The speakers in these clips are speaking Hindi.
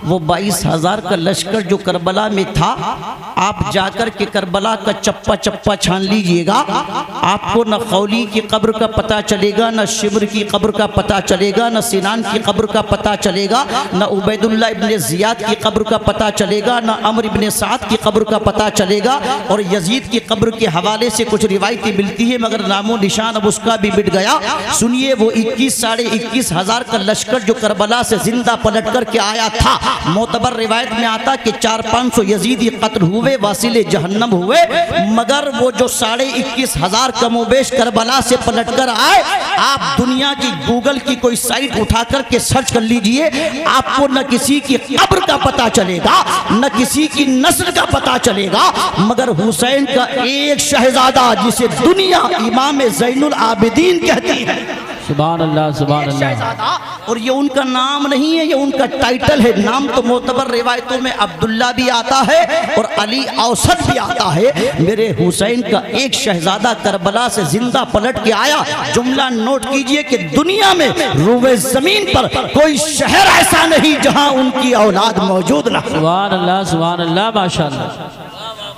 वो 22,000 का लश्कर जो करबला में था, आप जाकर के करबला का चप्पा चप्पा छान लीजिएगा, आपको न खौली की कब्र का पता चलेगा, न शिब्र की कब्र का पता चलेगा, न सिनान की कब्र का पता चलेगा, न उबैदुल्लाह इब्ने ज़ियाद की कब्र का पता चलेगा, न अमर इब्ने साद की कब्र का पता चलेगा। और यजीद की कब्र के हवाले से कुछ रिवायतें मिलती है, मगर नामो निशान अब उसका भी मिट गया। सुनिए, वो 21 साढ़े 21,000 का लश्कर जो करबला से जिंदा पलट कर के आया था, मोतबर रिवायत में आता कि 400-500 यजीदी कत्ल हुए, वासिले जहन्नम हुए, मगर वो जो 21,500 कमोबेश करबला से पलट कर आए, आप दुनिया की गूगल की कोई साइट उठा कर के सर्च कर लीजिए, आपको न किसी की कब्र का पता चलेगा, न किसी की नस्ल का पता चलेगा, मगर हुसैन का एक शहजादा जिसे दुनिया इमाम ज़ैनुल आबिदीन कहती है, सुभान अल्लाह सुभान अल्लाह। और ये उनका नाम नहीं है, ये उनका टाइटल है। नाम तो मोतबर रिवायतों में अब्दुल्ला भी आता है और अली औसत भी आता है। मेरे हुसैन का एक शहजादा करबला से जिंदा पलट के आया। जुमला नोट कीजिए कि दुनिया में रूबे जमीन पर कोई शहर ऐसा नहीं जहां उनकी औलाद मौजूद ना। सुभान अल्लाह माशाअल्लाह।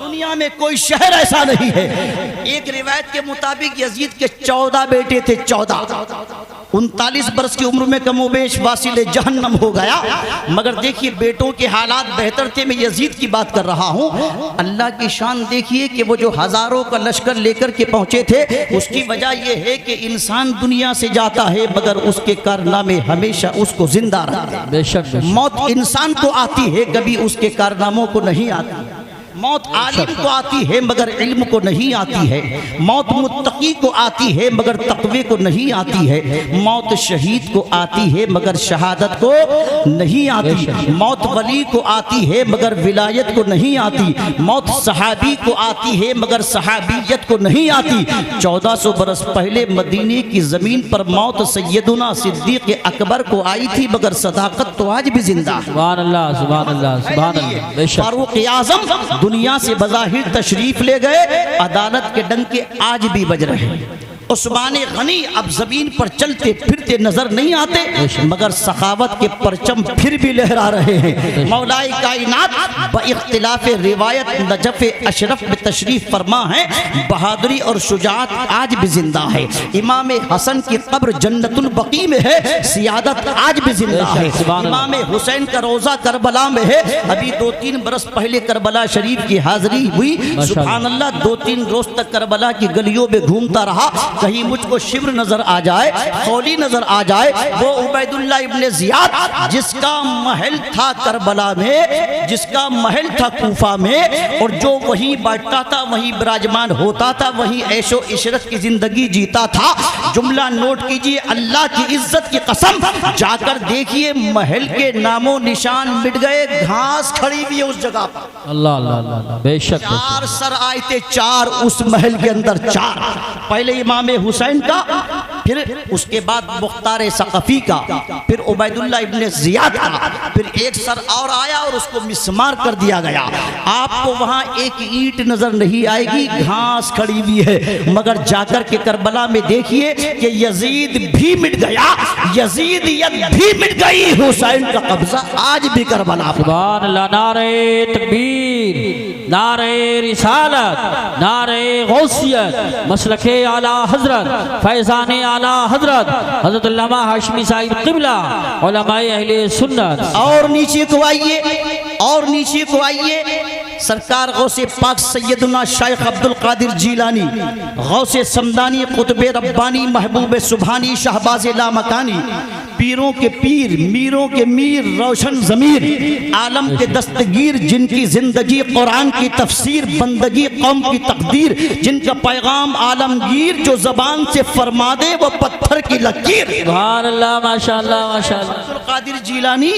दुनिया में कोई शहर ऐसा नहीं है। एक रिवायत के मुताबिक यजीद के 14 बेटे थे, 14। 39 बरस की उम्र में कमोबेश वासिले जहन्नम हो गया। मगर देखिए, बेटों के हालात बेहतर थे। मैं यजीद की बात कर रहा हूँ। अल्लाह की शान देखिए कि वो जो हजारों का लश्कर लेकर के पहुंचे थे, उसकी वजह यह है कि इंसान दुनिया से जाता है मगर उसके कारनामे हमेशा उसको जिंदा रखते हैं। बेशक मौत इंसान को आती है, कभी उसके कारनामों को नहीं आती। मौत आलिम को आती है मगर इल्म को नहीं आती है। मौत मुत्तकी को आती है मगर तक़वे को नहीं आती है। मौत शहीद को आती है मगर शहादत को नहीं आती। मौत वली को आती है मगर विलायत को नहीं आती। मौत सहाबी को आती है मगर सहाबियत को नहीं आती। 1400 बरस पहले मदीने की ज़मीन पर मौत सैयदुना सिद्दीक़ अकबर को आई थी, मगर सदाकत तो आज भी जिंदा है। सुभान अल्लाह सुभान अल्लाह सुभान अल्लाह। बेशक फारूक आज़म दुनिया से बज़ाहिर तशरीफ ले गए, अदालत के डंके आज भी बज रहे हैं। उस्मान गनी अब जमीन पर चलते फिरते नजर नहीं आते, मगर सखावत के परचम फिर भी लहरा रहे हैं। मौलाए कायनात बइख्तिलाफ रिवायत नजफ अशरफ में तशरीफ फरमा है। बहादुरी और शुजाअत आज भी जिंदा है। इमाम हसन की कब्र जन्नतुल बकी में है, सियादत आज भी जिंदा है। इमाम हुसैन का रोजा करबला में है। अभी 2-3 बरस पहले करबला शरीफ की हाजिरी हुई। सुभान अल्लाह, 2-3 रोज तक करबला की गलियों में घूमता रहा। कहीं मुझको शिब्र नजर आ जाए, खौली नजर आ जाए। वो उबैदुल्लाह इब्ने ज़ियाद जिसका महल था करबला में, जिसका महल था कूफा में, और जो वहीं बैठता था, वहीं विराजमान होता था, वहीं ऐशो इशरत की जिंदगी जीता था। जुमला नोट कीजिए, अल्लाह की इज्जत की कसम, जाकर देखिए महल के नामो निशान मिट गए, घास खड़ी हुई है उस जगह पर। अल्लाह अल्लाह अल्लाह। बेशक 4 सर आए थे, 4 उस महल के अंदर। 4 पहले इमाम हुसैन का, फिर उसके बाद मुख्तार सक़फ़ी का, फिर उबैदुल्लाह इब्ने ज़ियाद का, फिर एक सर और आया और उसको मिस्मार कर दिया गया। आपको वहां एक ईंट नजर नहीं आएगी, घास खड़ी हुई है। मगर जाकर के करबला में देखिए कि यजीद भी मिट गया, यजीदियत भी मिट गई। हुसैन का कब्जा आज भी करबला। सुभान अल्लाह। नारे तकबीर, नारे रिसालत, नारे गौसियत, मसलके आला हजरत, फैज़ान आला हजरत, हजरत अल्लामा हाशमी साहिब क़िबला, उलमाए अहले सुन्नत। और नीचे को आइए, और नीचे को आइए। सरकार गौसे पाक सैयदुना शेख अब्दुल कादिर जीलानी, गौसे समदानी, कुतुबे रब्बानी, महबूब सुभानी, शहबाज लामकानी, पीरों के पीर, मीरों के मीर, रोशन ज़मीर, आलम के दस्तगीर, जिनकी जिंदगी कुरान की तफसीर, बंदगी कौम की तकदीर, जिनका पैगाम आलमगीर, जो जबान से फरमा दे वो पत्थर की लकीर। सुभान अल्लाह माशाअल्लाह माशाअल्लाह। अब्दुल कादिर जीलानी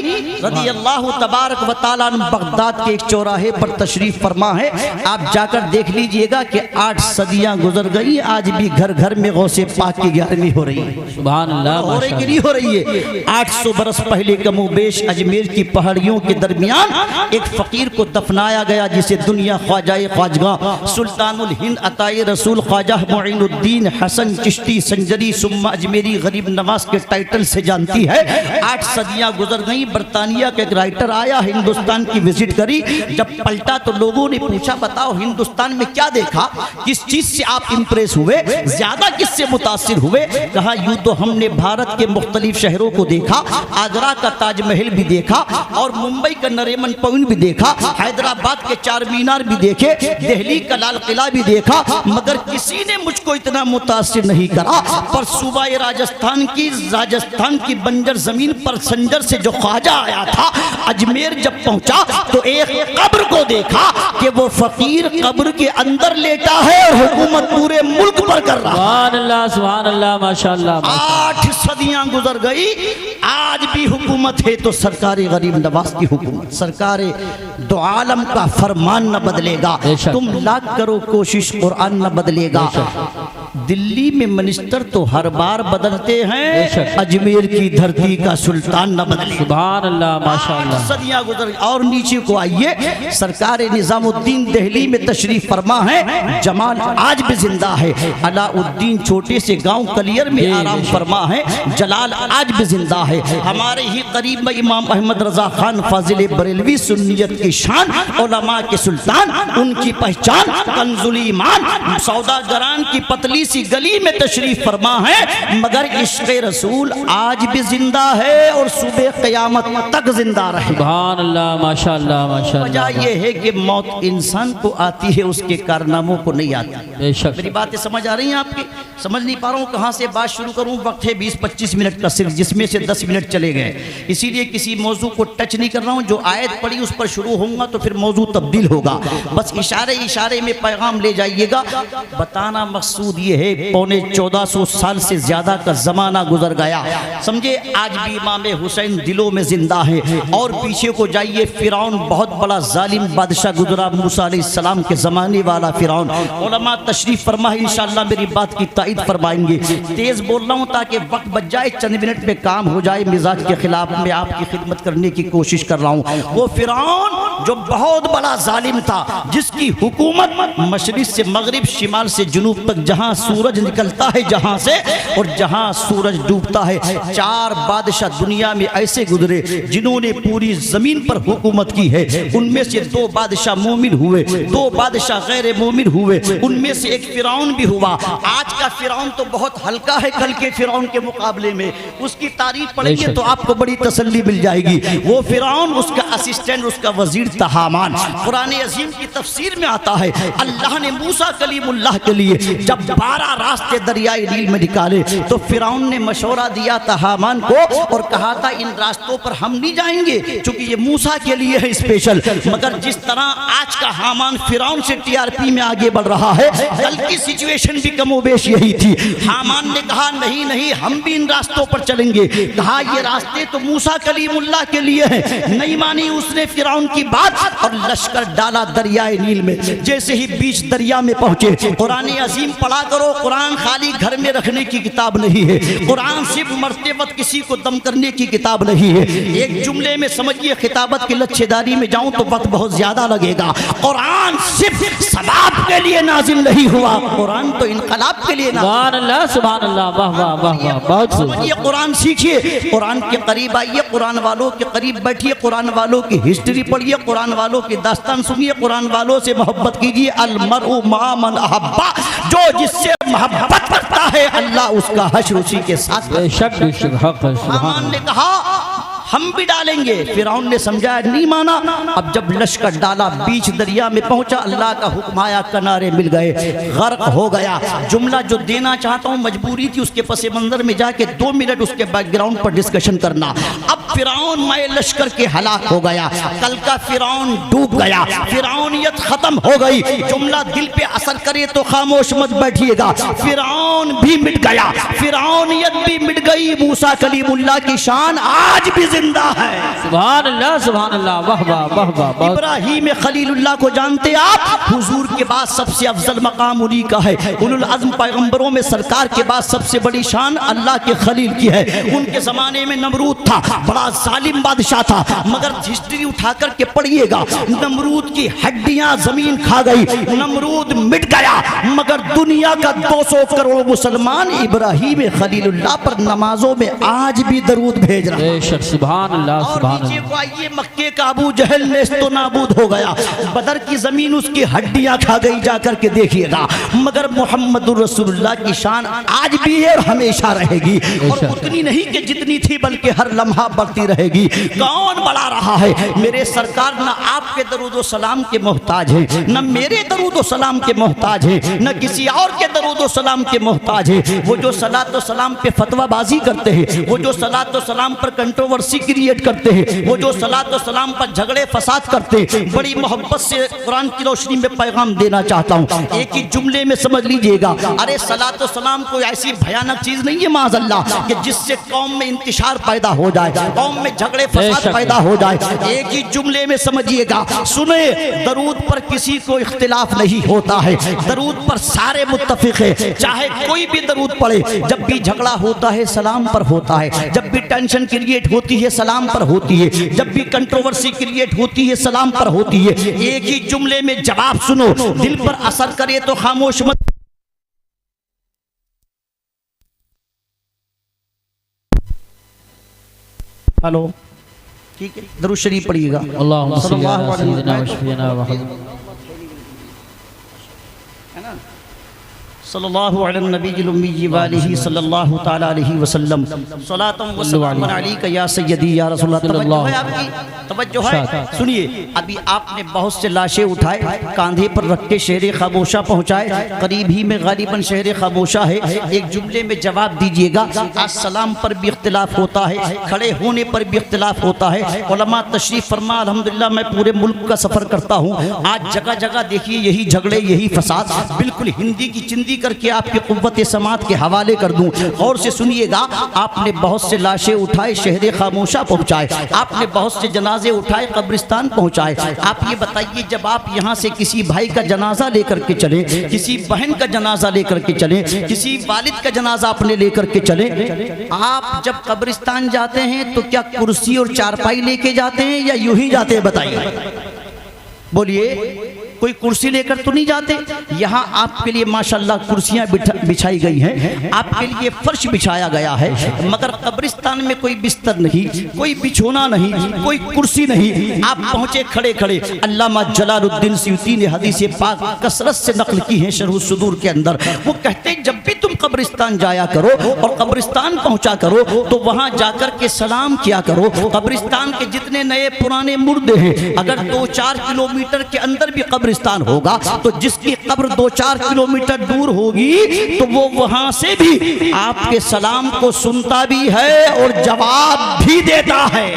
रज़ी अल्लाह तबारक व तआला अन्हु बगदाद के एक चौराहे पर तशरीफ फरमा है। आप जाकर देख लीजिएगा कि 8 सदियां गुजर गई, आज भी घर घर में गौसे पाक की 11वीं हो रही है। सुभान अल्लाह। हो रही कि नहीं हो रही है? 800 बरस पहले कमोबेश अजमेर की पहाड़ियों के दरमियान एक फकीर को दफनाया गया, जिसे दुनिया ख्वाजाए ख्वाजगा सुल्तानुल हिंद अताए रसूल ख्वाजा मुइनुद्दीन हसन चिश्ती संजरी सुम्मा अजमेरी गरीब नवाज के टाइटल से जानती है। 8 सदियां गुजर गई। बरतानिया का एक राइटर आया, हिंदुस्तान की विजिट करी। जब पलटा तो लोगों ने पूछा, बताओ हिंदुस्तान में क्या देखा, किस चीज से आप इंप्रेस हुए, ज्यादा किससे मुतासिर हुए? कहा, यूं तो हमने भारत के मुख्तलिफ शहरों को देखा, आगरा का ताजमहल भी देखा और मुंबई का नरीमन पॉइंट भी देखा, हैदराबाद के चार मीनार भी देखे, दिल्ली का लाल किला भी देखा, मगर किसी ने मुझको इतना मुतासिर नहीं करा। पर सूबा राजस्थान की बंजर जमीन पर संजर से जो ख्वाजा आया था, अजमेर जब पहुंचा तो एक कब्र को देखा कि वो फकीर कब्र के अंदर लेटा है और हुकूमत पूरे मुल्क पर कर रहा। सुभान अल्लाह, माशाअल्लाह। 8 सदियां गुजर गई, आज भी हुकूमत है तो सरकारी गरीब नवाज की हुकूमत। सरकार दो आलम का फरमान न बदलेगा, तुम लाख करो कोशिश कुरान न बदलेगा। दिल्ली में मिनिस्टर तो हर बार बदलते हैं, अजमेर की धरती का सुल्तान न बदले। सुभान अल्लाह, माशाअल्लाह। सदियां गुजर। और नीचे को आइए, सरकार निजामुद्दीन दिल्ली में तशरीफ फरमा है, जमाल आज भी जिंदा है। अलाउद्दीन छोटे से गांव कलियर में आराम फरमा है, जलाल आज भी जिंदा है। हमारे ही करीब में इमाम अहमद रजा खान फाजिल बरेलवी सुन्नियत की शान, उलमा के सुल्तान, उनकी पहचान कंजुल ईमान, सौदागरान की पतली सी गली में तशरीफ फरमा है, मगर इश्क़ रसूल आज भी जिंदा है और सुबह क़यामत तक जिंदा रहे। सुभान अल्लाह, माशाअल्लाह, माशाअल्लाह। वजह यह है कि मौत इंसान को आती है, उसके कारनामों को नहीं आती। बेशक। मेरी बातें समझ आ रही हैं आपकी? समझ नहीं पा रहा हूँ कहाँ से बात शुरू करूँ। वक्त है 20-25 मिनट का सिर्फ, जिसमें से 10 मिनट चले गए, इसीलिए किसी मौजू को टच नहीं कर रहा हूँ। जो आयत पड़ी उस पर शुरू होऊंगा तो फिर मौजू तब्दील होगा। बस इशारे इशारे में पैगाम ले जाइएगा। बताना मकसूद ये है, 1450 साल से ज्यादा का जमाना गुजर गया, समझे। आज भी इमाम हुसैन दिलों में जिंदा है। और पीछे को जाइए, फिरौन बहुत बड़ा जालिम बादशाह गुजरा, मूसा अलैहिस्सलाम के जमाने वाला फिरौन। उलमा तशरीफ फरमा, इंशाअल्लाह मेरी बात की ताईद फरमाएंगे। तेज बोल रहा हूँ ताकि वक्त बच जाए, चंद मिनट में काम हो जाए। मिजाज के खिलाफ मैं आपकी खिदमत करने की कोशिश कर रहा हूँ। वो फिरौन जो बहुत बड़ा जालिम था, जिसकी हुकूमत मशरिक से मगरिब, शिमाल से जुनूब तक, जहाँ सूरज निकलता है जहाँ से और जहाँ सूरज डूबता है, 4 बादशाह दुनिया में ऐसे गुजरे जिन्होंने पूरी जमीन पर हुकूमत की है। उनमें से 2 बादशाह मोमिन हुए, 2 बादशाह गैर मोमिन हुए, उनमें से एक फिरौन भी हुआ। आज का फिरौन तो बहुत हल्का है कल के फिरौन के मुकाबले में। उसकी तारीफ पढ़ेंगे तो आपको बड़ी तसल्ली मिल जाएगी। वो फिरौन, उसका असिस्टेंट, उसका वजीर था हामान। कुरान अजीम की तफसीर में आता है, अल्लाह ने मूसा कलीमुल्लाह के लिए जब 12 रास्ते दरियाई नील में निकाले तो फिरौन ने मशवरा दिया था हामान को और कहा था, इन रास्तों पर हम नहीं जाएंगे क्योंकि ये मूसा के लिए है स्पेशल। मगर जिस तरह आज का हामान फिरौन से टीआरपी में आगे बढ़ रहा है, कल की सिचुएशन भी कमोबेश यही थी। हामान ने कहा, नहीं नहीं, हम भी इन रास्तों पर चलेंगे। कहा, ये रास्ते तो मूसा कलीमुल्लाह के लिए हैं। नहीं मानी उसने फिरौन की बात और लश्कर डाला दरियाए नील में। जैसे ही बीच दरिया में पहुंचे, कुरान अजीम पढ़ा करो। कुरान खाली घर में रखने की किताब नहीं है, कुरान सिर्फ मरते वक्त किसी को दम करने की किताब नहीं है। एक जुमले में समझिए, खिताबत की लच्छेदारी में जाऊं तो वक्त बहुत ज्यादा लगेगा। कुरान सिर्फ सवाब के लिए नाजिल नहीं हुआ, कुरान तो इनकलाब के लिए। सुभान अल्लाह, सुभान अल्लाह, वाह वाह वाह वाह, बहुत समझिए। कुरान सीखिए, कुरान के करीब आइए, कुरान वालों के करीब बैठिए, कुरान वालों की हिस्ट्री पढ़िए, कुरान वालों की दास्तान सुनिए, कुरान वालों से मोहब्बत कीजिए। अलमरउ मा मन अहब्बा, जो जिससे मोहब्बत करता है अल्लाह उसका हश्र उसी के साथ। बेशक बेशक, हक है। हामान ने कहा, हम भी डालेंगे। फिरौन ने समझाया, नहीं माना। अब जब लश्कर डाला, बीच दरिया में पहुंचा, अल्लाह का हुक्म आया, किनारे मिल गए, गर्क हो गया। जुमला जो देना चाहता हूं, मजबूरी थी उसके पस मंजर में जाके 2 मिनट उसके बैकग्राउंड पर डिस्कशन करना। अब फिरौन मैं लश्कर के हलाक हो गया, कल का फिरौन डूब गया, फिरौनियत खत्म हो गई। जुमला दिल पे असर करे तो खामोश मत बैठिएगा। फिरौन भी मिट गया, फिरौनियत भी मिट गई। मूसा कलीमुल्लाह की शान आज भी जिंदा है। सुभान अल्लाह, वाह वाह वाह वाह। इब्राहीम खलीलुल्लाह को जानते आप? हुजूर के बाद सबसे अफजल मकाम उन्हीं का है। उलुल अज़्म पैगंबरों में सरकार के बाद सबसे बड़ी शान अल्लाह के खलील की है। उनके जमाने में नमरूद था, बड़ा जालिम बादशाह था, मगर हिस्ट्री उठा करके पढ़िएगा, नमरूद की हड्डियां जमीन खा गई, नमरूद मिट गया, मगर दुनिया का 200 करोड़ मुसलमान इब्राहीम खलीलुल्लाह पर नमाजों में आज भी दरूद भेज रहा है। सुभान अल्लाह, और सुभान नीचे अल्लाह। को आइए, मक्के का अबू जहल नेस्तो नाबूद हो गया, बदर की जमीन उसकी हड्डियां खा गई, जाकर के देखिएगा, मगर मोहम्मदुर रसूलुल्लाह की शान आज भी है और हमेशा रहेगी, और उतनी नहीं कि जितनी थी बल्कि हर लम्हा बढ़ती रहेगी। कौन बढ़ा रहा है? मेरे सरकार न आपके दरूद सलाम के मोहताज है, न मेरे दरूद सलाम के मोहताज है, न किसी और के दरूद सलाम के मोहताज है। वो जो सलात सलाम पे फतवाबाजी करते हैं, वो जो सलात सलाम पर कंट्रोवर्सी क्रिएट करते हैं, वो जो सलात सलाम पर झगड़े फसाद करते हैं, बड़ी मोहब्बत से कुरान की रोशनी में पैगाम देना चाहता हूँ। एक ही जुमले में समझ लीजिएगा, अरे सलात सलाम कोई ऐसी भयानक चीज नहीं है माज़अल्लाह कि जिससे कौम में इंतशार पैदा हो जाए, कौम में झगड़े फसाद पैदा हो जाए। एक ही जुमले में समझिएगा, सुने, दरूद पर किसी को इख्तिलाफ नहीं होता है, दरूद पर सारे मुत्तफिक है, चाहे कोई भी दरूद पढ़े। जब भी झगड़ा होता है सलाम पर होता है, जब भी टेंशन क्रिएट होती है सलाम पर होती है, जब भी कंट्रोवर्सी क्रिएट होती है सलाम पर होती है। एक ही जुमले में जवाब सुनो, दिल पर असर करे तो खामोश मत। हेलो, ठीक है, दरूद शरीफ पढ़िएगा। अल्लाहुम्मा सल्ली अला सय्यिदिना व शफीना व सल्लल्लाहु अलैहि नबील उम्मी व आलिहि सल्लल्लाहु तआला अलैहि वसल्लम। सलातम व सलामुन अलैका या सय्यदी या रसूलल्लाह। तवज्जो है आपकी, तवज्जो है। सुनिए, अभी आपने बहुत से लाशें उठाए, कांधे पर रख के शहर खामोशा पहुंचाए, करीब ही में गालिबन शहर खामोशा है। एक जुमले में जवाब दीजिएगा। आज सलाम पर भी इख्तिलाफ होता है, खड़े होने पर भी इख्तिलाफ होता है। उलमा तशरीफ फरमा, अल्हम्दुलिल्लाह मैं पूरे मुल्क का सफर करता हूँ, आज जगह जगह देखिए यही झगड़े, यही फसाद, बिल्कुल हिंदी की चिंदी करके आपकी कुव्वत समात के हवाले कर दूं। और से सुनिएगा, आपने बहुत से लाशें उठाए, शहर खामोशा पहुंचाए, आपने बहुत से जनाजे उठाए, कब्रिस्तान पहुंचाए। आप ये बताइए, जब आप यहाँ से किसी भाई का जनाजा लेकर के चले, किसी बहन का जनाजा लेकर के चले, किसी वालिद का जनाजा अपने लेकर के चले, आप जब कब्रिस्तान जाते हैं तो क्या कुर्सी और चारपाई लेके जाते हैं या यूं ही जाते हैं? बताइए, बोलिए। कोई कुर्सी लेकर तो नहीं जाते। यहाँ आपके लिए माशाल्लाह कुर्सियाँ बिछाई गई हैं, आपके लिए फर्श बिछाया गया है, मगर कब्रिस्तान में कोई बिस्तर नहीं, कोई बिछोना नहीं, कोई कुर्सी नहीं। आप पहुँचे खड़े खड़े। अल्लामा जलालुद्दीन सयूती ने हदीस पाक कसरत से नकल की है शरह सुदूर के अंदर। वो कहते हैं, जब भी तुम कब्रिस्तान जाया करो और कब्रिस्तान पहुँचा करो तो वहाँ जाकर के सलाम किया करो। कब्रिस्तान के जितने नए पुराने मुर्दे हैं, अगर 2-4 किलोमीटर के अंदर भी कब्रिस्तान होगा तो जिसकी कब्र 2-4 किलोमीटर दूर होगी तो वो वहां से भी आपके सलाम को सुनता भी है और जवाब भी देता है।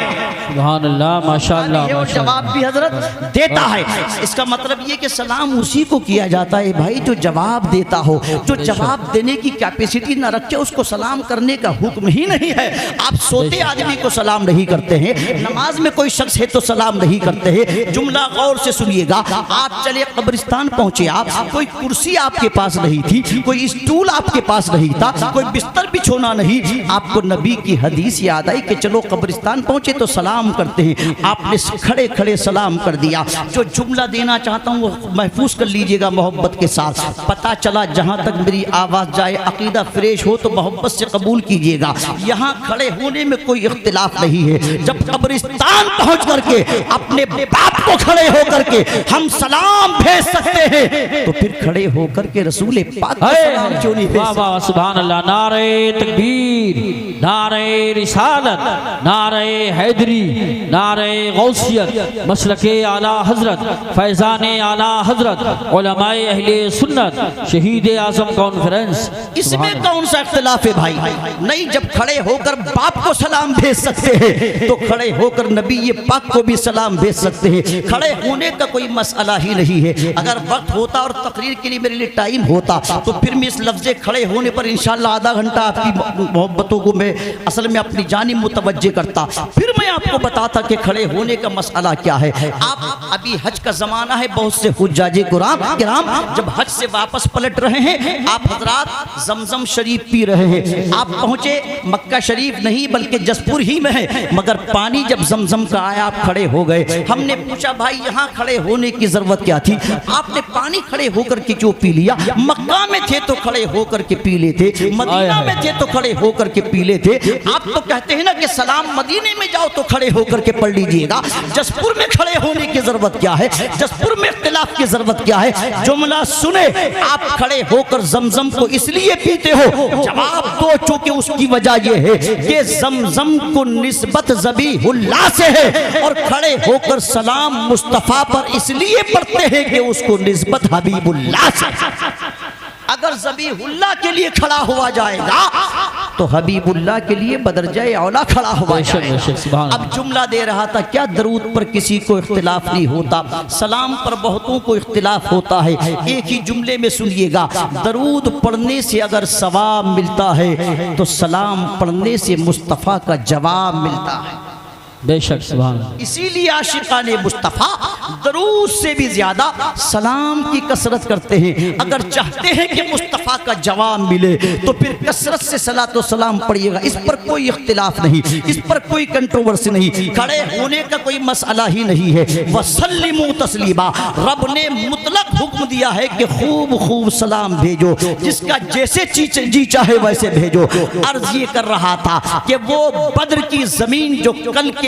सुभान अल्लाह, माशाअल्लाह, और जवाब भी हजरत देता है। इसका मतलब ये कि सलाम उसी को किया जाता है भाई जो जवाब देता हो। जो जवाब देने की कैपेसिटी न रखे उसको सलाम करने का हुक्म ही नहीं है। आप सोते आदमी को सलाम नहीं करते हैं, नमाज में कोई शख्स है तो सलाम नहीं करते हैं। जुमला गौर से सुनिएगा। आप चले कब्रिस्तान पहुंचे, आप कोई कुर्सी आपके पास नहीं थी, कोई स्टूल आपके पास नहीं था, कोई बिस्तर बिछोना नहीं, आपको नबी की हदीस याद आई कि चलो कब्रिस्तान पहुंचे तो सलाम करते हैं। आपने खड़े खड़े सलाम कर दिया। जो जुमला देना चाहता हूं वो महफूज कर लीजिएगा मोहब्बत के साथ। पता चला जहां तक मेरी आवाज जाए अकीदा फ्रेश हो तो मोहब्बत से कबूल कीजिएगा। यहाँ खड़े होने में कोई इख्तिलाफ नहीं है। जब कब्रिस्तान पहुंच करके अपने बाप को खड़े होकर के हम सलाम भेज सकते हैं तो फिर खड़े होकर के रसूल पाक को सलाम क्यों नहीं भेज सकते? सुभान अल्लाह। नारे तकबीर, नारे रिसालत, नारे हैदरी, नारे गौसियत, मसलके आला हजरत, फैजान आला हजरत, उलमाए अहले सुन्नत, शहीद आज़म कॉन्फ्रेंस इसमें कौन सा इख्तिलाफ है भाई? नहीं, जब खड़े होकर बाप को सलाम भेज सकते हैं तो खड़े होकर नबी ये पाक को भी सलाम भेज सकते हैं। खड़े होने का कोई मसला ही नहीं है। अगर वक्त होता और तकरीर के लिए मेरे लिए टाइम होता तो फिर मैं इस लफ्ज़ खड़े होने पर इंशाअल्लाह आधा घंटा आपकी मोहब्बतों को मैं असल में अपनी जानिब मुतवज्जे करता, फिर मैं आपको बताता कि खड़े होने का मसला क्या है। आप अभी हज का ज़माना है, बहुत से हुज्जाजे किराम जब हज से वापस पलट रहे हैं, आप हजरात जमजम शरीफ पी रहे हैं। आप पहुंचे मक्का शरीफ नहीं बल्कि जसपुर ही में है, मगर पानी जब जमजम का आया आप खड़े हो गए। हमने पूछा भाई यहाँ खड़े होने की जरूरत क्या थी? आपने पानी खड़े होकर के क्यों पी लिया? मक्का में थे तो खड़े होकर के पी लेते, मदीना में थे तो खड़े होकर के पी लेते। आप तो कहते हैं ना कि सलाम मदीने में जाओ तो खड़े होकर के पढ़ लीजिएगा, जसपुर में खड़े होने की जरूरत क्या है? जसपुर में इख्तिलाफ की जरूरत क्या है? जुमला सुने, आप खड़े होकर जमजम को इसलिए पीते हो, जवाब दो चूंकि उसकी वजह यह है कि जमजम को निस्बत ज़बीहुल्लाह से है और खड़े होकर सलाम मुस्तफ़ा पर इसलिए पढ़ते हैं कि उसको निस्बत हबीबुल्लाह से। अगर ज़बीहुल्लाह के लिए खड़ा हुआ जाएगा तो हबीबुल्लाह के लिए बदरजाए औला खड़ा हुआ जाएगा। अब जुमला दे रहा था, क्या दरूद पर किसी को इख्तिलाफ नहीं होता? सलाम पर बहुतों को इख्तिलाफ होता है। एक ही जुमले में सुनिएगा, दरूद पढ़ने से अगर सवाब मिलता है तो सलाम पढ़ने से मुस्तफ़ा का जवाब मिलता है। बेशक सुभान अल्लाह। इसीलिए आशिकाने मुस्तफ़ा दरूद से भी ज्यादा सलाम की कसरत करते हैं। अगर चाहते हैं कि मुस्तफ़ा का जवाब मिले तो फिर कसरत से सलातो सलाम पढ़िएगा। इस पर कोई इख्तिलाफ नहीं, इस पर कोई कंट्रोवर्सी नहीं, खड़े होने का कोई मसला ही नहीं है। वसल्लिमू तस्लीमा, रब ने मुतलक हुक्म दिया है कि खूब खूब सलाम भेजो, जिसका जैसे जी चाहे वैसे भेजो। अर्ज ये कर रहा था कि वो बद्र की जमीन जो कल के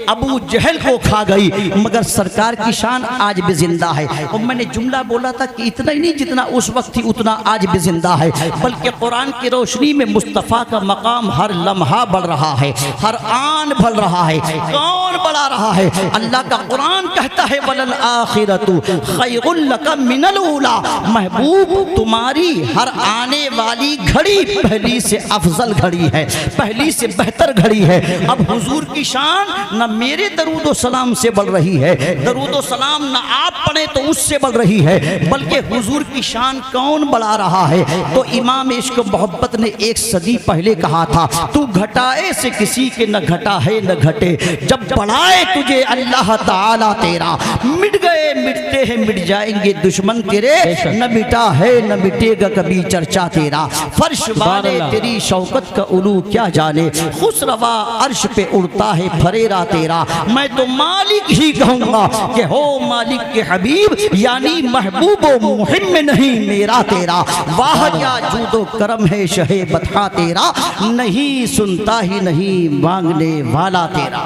अबू जहल को खा गई, मगर सरकार की शान आज भी जिंदा है। और मैंने जुमला बोला था कि इतना ही नहीं जितना उस वक्त थी उतना आज भी जिंदा है, बल्कि कुरान की रोशनी में मुस्तफ़ा का मकाम हर लम्हा बढ़ रहा है, हर आन बढ़ रहा है। कौन बढ़ा रहा है? अल्लाह का कुरान कहता है वलल आखिरतु खैरुल लका मिनल ऊला, महबूब तुम्हारी हर आने वाली घड़ी पहली से अफजल घड़ी है, पहली से बेहतर घड़ी है। अब हुजूर की शान न मेरे दरूदो सलाम से बढ़ रही है, दरूदो सलाम न आप पढ़े तो उससे बढ़ रही है, बल्कि हुजूर की शान कौन बढ़ा रहा है? तो इमाम इश्क मोहब्बत ने एक सदी पहले कहा था, तू घटाए से किसी के न घटा है न घटे, जब बढ़ाए तुझे अल्लाह ताला तेरा, मिट गए मिटते हैं मिट जाएंगे दुश्मन तेरे, न मिटा है न मिटेगा कभी चर्चा तेरा। फर्श वाले तेरी शौकत का उलू क्या जाने, खुसरवा अर्श पे उड़ता है फरेरा तेरा। मैं तो मालिक ही कहूंगा कि हो मालिक के हबीब, यानी महबूब मुहिम में नहीं मेरा तेरा। वाह क्या जूदो करम है शहे बता तेरा, नहीं सुनता ही नहीं मांगने वाला तेरा।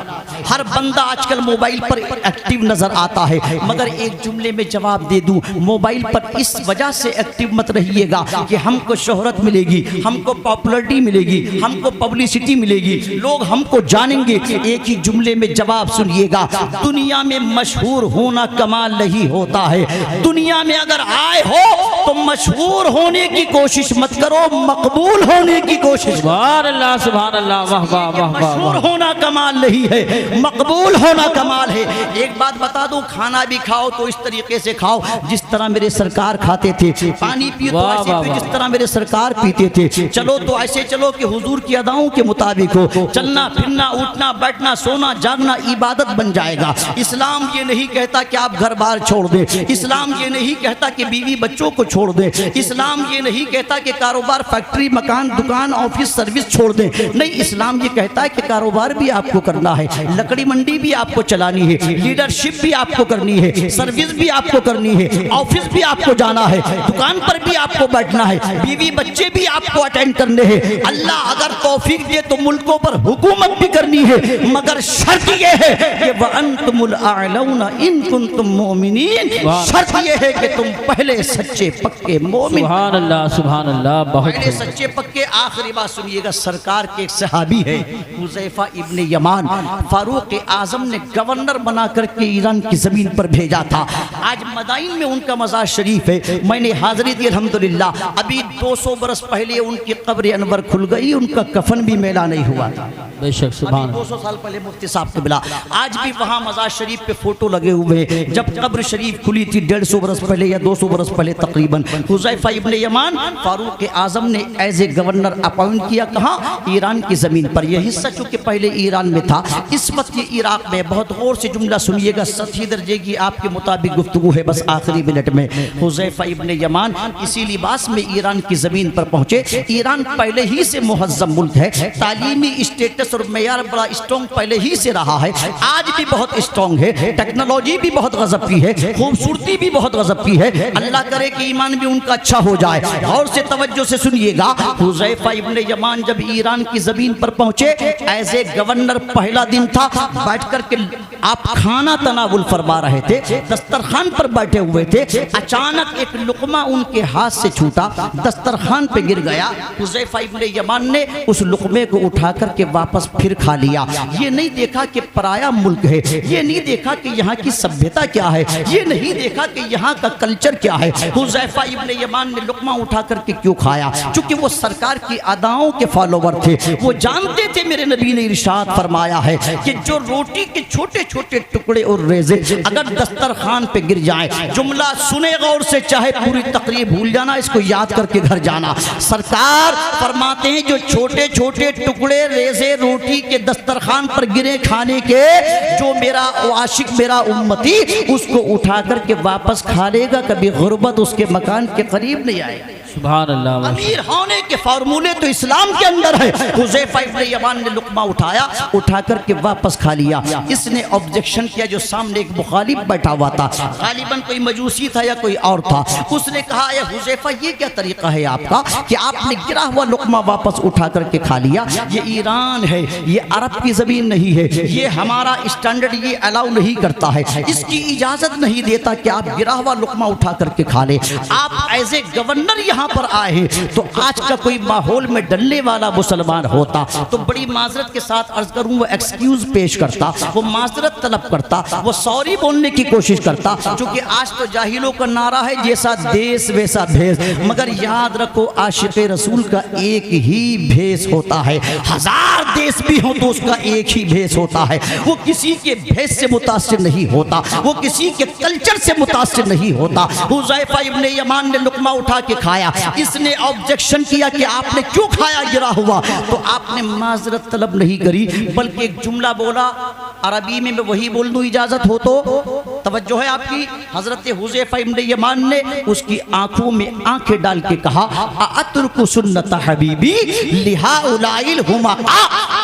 हर बंदा आजकल मोबाइल पर एक्टिव नजर आता है, मगर एक जुमले में जवाब दे दूं, मोबाइल पर इस वजह से एक्टिव मत रहिएगा कि हमको शोहरत मिलेगी, हमको पॉपुलरिटी मिलेगी, हमको पब्लिसिटी मिलेगी, लोग हमको जानेंगे। एक ही जुमले में जवाब सुनिएगा, दुनिया में मशहूर होना कमाल नहीं होता है। दुनिया में अगर आए हो तो मशहूर होने की कोशिश मत करो, मकबूल होने की कोशिश। सुभान अल्लाह सुभान अल्लाह, वाह वाह वाह वाह। मशहूर होना कमाल नहीं है, मकबूल होना कमाल है। एक बात बता दूं, खाना भी खाओ तो इस तरीके से खाओ जिस तरह मेरे सरकार खाते थे, पानी पियो तो ऐसे पियो जिस तरह मेरे सरकार पीते थे, चलो तो ऐसे चलो कि हुजूर की अदाओं के मुताबिक हो। चलना फिरना उठना बैठना सोना जागना इबादत बन जाएगा। इस्लाम ये नहीं कहता कि आप घर बार छोड़ दें, इस्लाम ये नहीं कहता कि बीवी बच्चों को छोड़ दें, इस्लाम ये नहीं कहता कि कारोबार फैक्ट्री मकान दुकान ऑफिस सर्विस छोड़ दें। नहीं, इस्लाम ये कहता है कि कारोबार भी आपको करना है, लकड़ी मंडी भी आपको चलानी है, लीडरशिप भी आपको करनी है, सर्विस भी आपको करनी है, ऑफिस भी आपको जाना है, दुकान पर भी आपको बैठना है, बीवी बच्चे भी आपको अटेंड करने हैं। अल्लाह अगर तौफीक दे तो मुल्कों पर हुकूमत भी करनी है, मगर मगर शर्त ये है कि वअंतुमुल अअलौना इन कुंतुम मुमिनीन, शर्त ये है कि तुम पहले सच्चे पक्के मोमिन। सुभान अल्लाह, बहुत पहले सच्चे पक्के। आखिरी बात सुनिएगा, सरकार के एक सहाबी है हुज़ैफा इब्ने यमान, फारूक आजम ने गवर्नर बना करके ईरान की जमीन पर भेजा था। आज मदाइन में उनका मज़ार शरीफ है, मैंने हाजिरी दी अल्हम्दुलिल्लाह। अभी 200 बरस पहले उनकी कब्र अनवर खुल गई, उनका कफन भी मेला नहीं हुआ था। बेशक सुभान। 200 साल पहले मुफ्ती साहब को मिला। आज भी वहाँ मज़ार शरीफ पे फोटो लगे हुए हैं। जब कब्र शरीफ खुली थी 150 बरस पहले या 200 बरस पहले तकरीबन, हुज़ैफा इब्ने यमान फारूक आजम ने एज ए गवर्नर अपॉइंट किया। कहाँ? ईरान की ज़मीन पर। यह हिस्सा चूँकि पहले ईरान में था, इस वक्त ये इराक में। बहुत गौर से जुमला सुनिएगा, सतही दर्जे की आपके मुताबिक गुफ्तगू है, बस आखिरी मिनट में। हुज़ैफा इब्ने यमान इसी लिबास में ईरान की ज़मीन पर पहुँचे। ईरान पहले ही से मुहज़्ज़म मुल्क है, तालीमी स्टेटस और मेयार बड़ा स्ट्रॉन्ग पहले ही से रहा है, आज भी बहुत स्ट्रॉन्ग है। टेक्नोलॉजी भी बहुत गजब की है, खूबसूरती भी बहुत गजब की है। अल्लाह करे कि ईमान भी उनका अच्छा हो जाए। और से तवज्जो से सुनिएगा, हुज़ैफा इब्ने यमान जब ईरान की जमीन पर पहुंचे एज ए गवर्नर, पहला दिन था, बैठ करके आप खाना तनावुल फरमा रहे थे, दस्तरखान पर बैठे हुए थे। अचानक एक लुकमा उनके हाथ से छूटा, दस्तरखान पे गिर गया। हुज़ैफा इब्ने यमान ने उस लुकमे को उठा करके वापस फिर खा लिया। ये नहीं देखा कि पराया मुल्क है, ये नहीं देखा कि यहाँ की सभ्यता क्या है, ये नहीं देखा कि यहाँ का कल्चर क्या है। हुज़ैफा इब्ने यमान ने लुकमा उठा करके क्यों खाया? क्योंकि वो सरकार की अदाओं के फॉलोवर थे। वो जानते थे, मेरे नबी ने इरशाद फरमाया है कि जो रोटी के छोटे छोटे टुकड़े और रेज़े अगर दस्तरखान पे गिर जाए, जुमला सुने गौर से, चाहे पूरी तकरीर भूल जाना, इसको याद करके घर जाना। सरकार फरमाते हैं जो छोटे छोटे टुकड़े रेज़े रोटी के दस्तरखान पर गिरे खाने के, जो मेरा आशिक मेरा उम्मती उसको उठा करके वापस खा लेगा, कभी गुर्बत उसके मकान के करीब नहीं आएगा। सुभान अल्लाह। अमीर होने के फार्मूले तो इस्लाम के अंदर है। हुज़ैफा इब्ने यमान ने लुकमा उठाया, उठा करके वापस खा लिया। इसने ऑब्जेक्शन किया, जो सामने एक मुखालिफ बैठा हुआ था, गालिबन कोई मजूसी था या कोई और था। उसने कहा, ये हुज़ैफा ये क्या तरीका है आपका कि आपने गिरा हुआ लुकमा वापस उठा करके खा लिया? ये ईरान है, ये अरब की ज़मीन नहीं है, ये हमारा स्टैंडर्ड ये अलाउ नहीं करता है, इसकी इजाज़त नहीं देता कि आप गिरा हुआ लुकमा उठा करके खा ले। आप एज ए गवर्नर यहाँ पर आए हैं, तो आज का कोई माहौल में डलने वाला मुसलमान होता तो बड़ी माजरत के साथ अर्ज करूं, वो एक्सक्यूज पेश करता, वो माजरत तलब करता, वो सॉरी बोलने की कोशिश करता। क्योंकि आज तो जाहिलों का नारा है, जैसा देश वैसा भेष। मगर याद रखो, आशिक़े रसूल का एक ही भेष होता है। हजार देश भी हो तो उसका एक ही भेष होता है। वो किसी के भेष से मुतासिर नहीं होता, वो किसी के कल्चर से मुतासिर नहीं होता। हुज़ैफा इब्ने यमान ने लुकमा उठा के खाया। इसने ऑब्जेक्शन किया कि आपने क्यों खाया गिरा हुआ? तो आपने माजरत तलब नहीं करी, बल्कि एक जुमला बोला, अरबी में मैं वही बोल दूं इजाजत हो तो। तवज्जो है आपकी? हजरत हुज़ैफा इब्ने यमान ने उसकी आंखों में आंखें डाल के कहा, अतरुकु सुन्नत हबीबी लिहाउलाइल हुमा,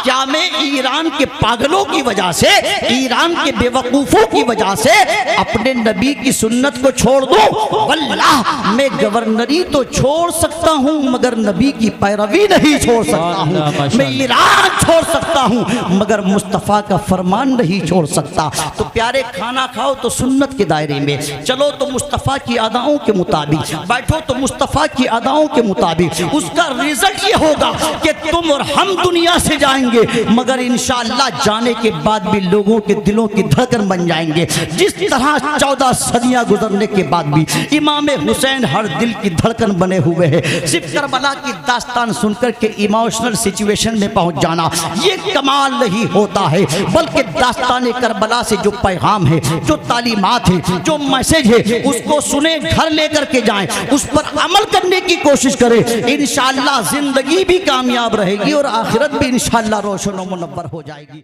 क्या मैं ईरान के पागलों की वजह से, ईरान के बेवकूफों की वजह से अपने नबी की सुन्नत को छोड़ दूं? वल्लाह मैं गवर्नरी तो छोड़ सकता हूं, मगर नबी की पैरवी नहीं छोड़ सकता हूं। मैं ईरान छोड़ सकता हूं, मगर मुस्तफ़ा का फरमान नहीं छोड़ सकता। तो प्यारे, खाना खाओ तो सुन्नत के दायरे में, चलो तो मुस्तफ़ा की अदाओं के मुताबिक, बैठो तो मुस्तफ़ा की अदाओं के मुताबिक। उसका रिजल्ट ये होगा कि तुम और हम दुनिया से जाएंगे, मगर इंशाअल्लाह जाने के बाद भी लोगों के दिलों की धड़कन बन जाएंगे। जिस तरह 14 सदियां गुजरने के बाद भी इमाम हुसैन हर दिल की धड़कन बने हुए हैं। सिर्फ करबला की दास्तान सुनकर के इमोशनल सिचुएशन में पहुंच जाना ये कमाल नहीं होता है, बल्कि दास्तान करबला से जो पैगाम है, जो तालीमात है, जो मैसेज है, उसको सुने, घर लेकर के जाएं, उस पर अमल करने की कोशिश करें। इंशाअल्लाह जिंदगी भी कामयाब रहेगी और आखिरत भी इंशाअल्लाह रोशन और मुनव्वर हो जाएगी।